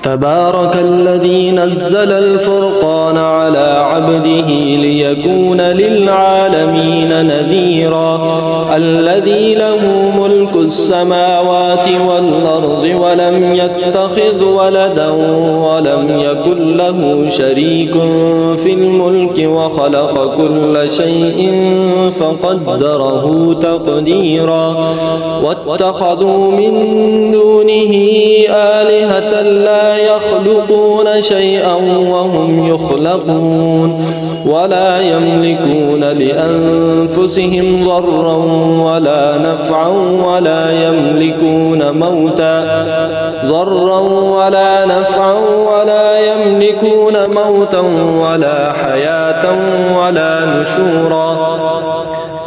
تبارك الذي نزل الفرقان على عبده ليكون للعالمين نذيرا الذي له ملك السماوات والأرض ولم يتخذ ولدا ولم يكن له شريك في الملك وخلق كل شيء فقدره تقديرا واتخذوا من دونه آلهة لا يخلقون شيئا وهم يخلقون ولا يملكون لأنفسهم ضرا ولا نفعا ولا يملكون موتا ولا حياة ولا نشورا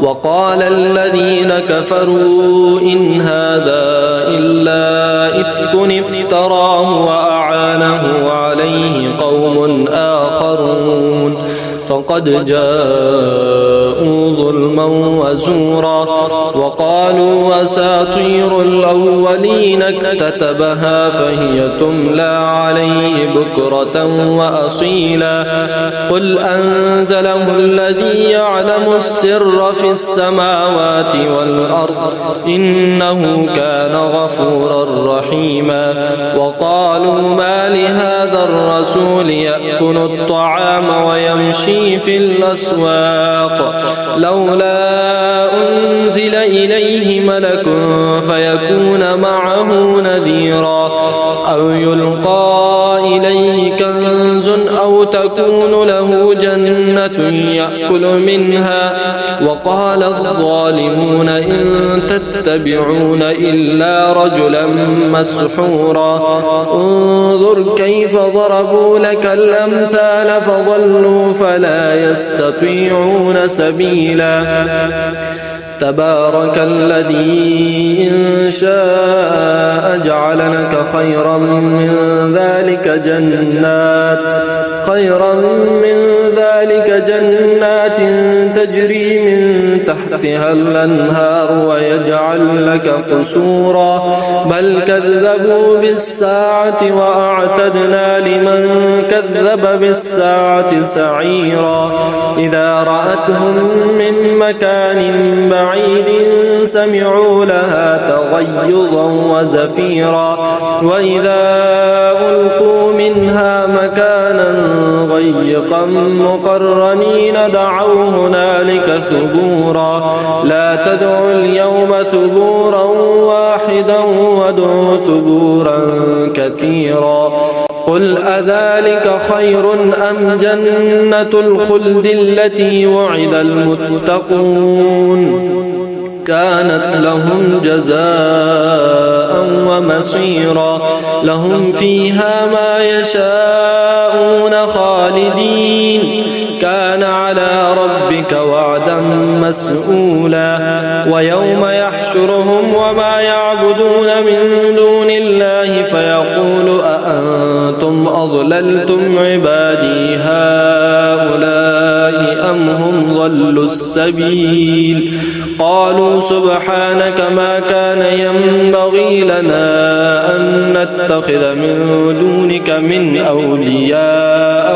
وقال الذين كفروا إن هذا إلا إفك افتراه وأعانه عليه قوم آخرون فقد جاءوا ظلما وزورا وقالوا أساطير الأولين اكتتبها فهي تملى عليه بكرة وأصيلا قل أنزله الذي يعلم السر في السماوات والأرض إنه كان غفورا رحيما وقالوا ما لهذا الرسول يأكل الطعام ويمشي في الأسواق لولا أنزل إليه ملك فيكون معه نذيرا أو يلقى إليه كنز أو تكون له جنة يأكل منها وقال الظالمون إن تتبعون إلا رجلا مسحورا انظر كيف ضربوا لك الأمثال فضلوا فلا يستطيعون سبيلا تبارك الذي إن شاء جعل لك خيرا من ذلك جنات تجري من تحتها الأنهار ويجعل لك قصورا بل كذبوا بالساعة وأعتدنا لمن كذب بالساعة سعيرا إذا رأتهم من مكان بعيد سمعوا لها تغيظا وزفيرا وإذا ألقوا منها مكانا ضيقا مقرنين دعوا هنالك ثبورا لا تدعوا اليوم ثبورا واحدا وادعوا ثبورا كثيرا قل أذلك خير أم جنة الخلد التي وعد المتقون كانت لهم جزاء ومصيرا لهم فيها ما يشاءون خالدين كان على ربك وعدا مسئولا ويوم يحشرهم وما يعبدون من دون الله فيقول أأنتم أضللتم عبادي هؤلاء أم هم ضلوا السبيل قالوا سبحانك ما كان ينبغي لنا أن نتخذ من دونك من أولياء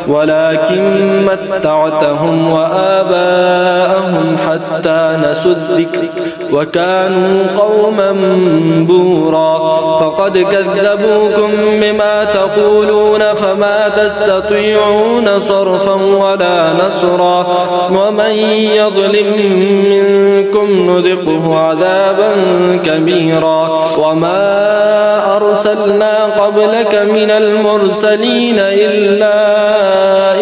ولكن متعتهم وآباءهم حتى نسوا الذكر وكانوا قوما بورا فقد كذبوكم بما تقولون فما تستطيعون صرفا ولا نصرا ومن يظلم منكم نذقه عذابا كبيرا وما أرسلنا قبلك من المرسلين إلا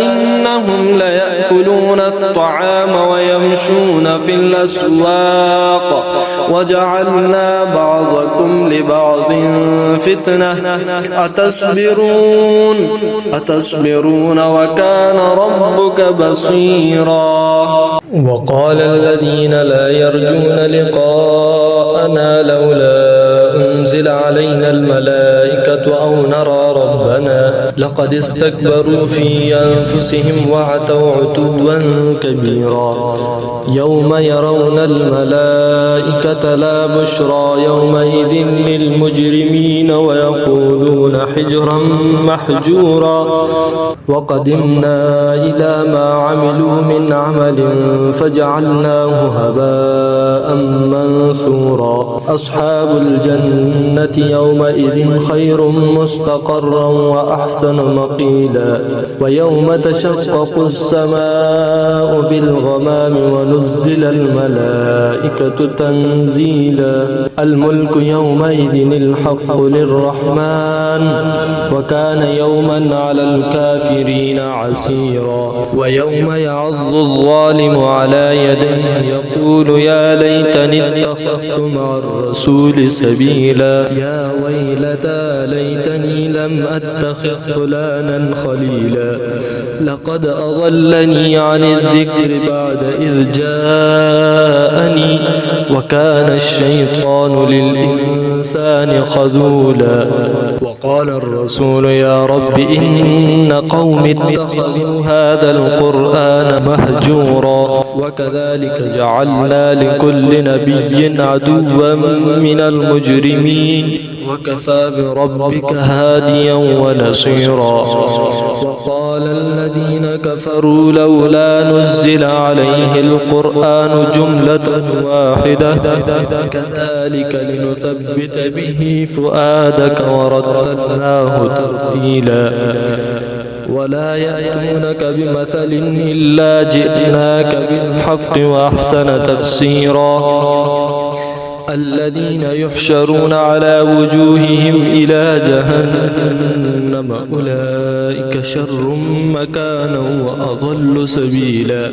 إنهم ليأكلون الطعام ويمشون في الأسواق وجعلنا بعضكم لبعض فتنة أتصبرون وكان ربك بصيرا وقال الذين لا يرجون لقاءنا لولا أنزل علينا الملائكة أو نرى ربنا لقد استكبروا في أنفسهم وعتوا عتوا كبيرا يوم يرون الملائكة لا بشرى يومئذ للمجرمين ويقولون حجرا محجورا وقدمنا إلى ما عملوا من عمل فجعلناه هباء منثورا أصحاب الجنة يومئذ خير مستقرا وأحسن مقيلا ويوم تشقق السماء بالغمام ونزل الملائكة تنزيلا الملك يومئذ الحق للرحمن وكان يوما على الكافرين عسيرا ويوم يعض الظالم على يديه يقول يا ليتني اتخذت مع الرسول سبيلا يا ويلتى ليتني لم أتخذ فلانا خليلا لقد أضلني عن الذكر بعد إذ جاءني وكان الشيطان للإنسان خذولا وقال الرسول يا رب إن قوم اتخذوا هذا القرآن مهجورا وكذلك جعلنا لكل نبي عدوا من المجرمين وكفى بربك هاديا ونصيرا وقال الذين كفروا لولا نزل عليه القرآن جملة واحدة كذلك لنثبت به فؤادك ورتلناه ترتيلا ولا يأتونك بمثل إلا جئناك بالحق وأحسن تفسيرا الذين يحشرون على وجوههم إلى جهنم أولئك شر مكانا وأضل سبيلا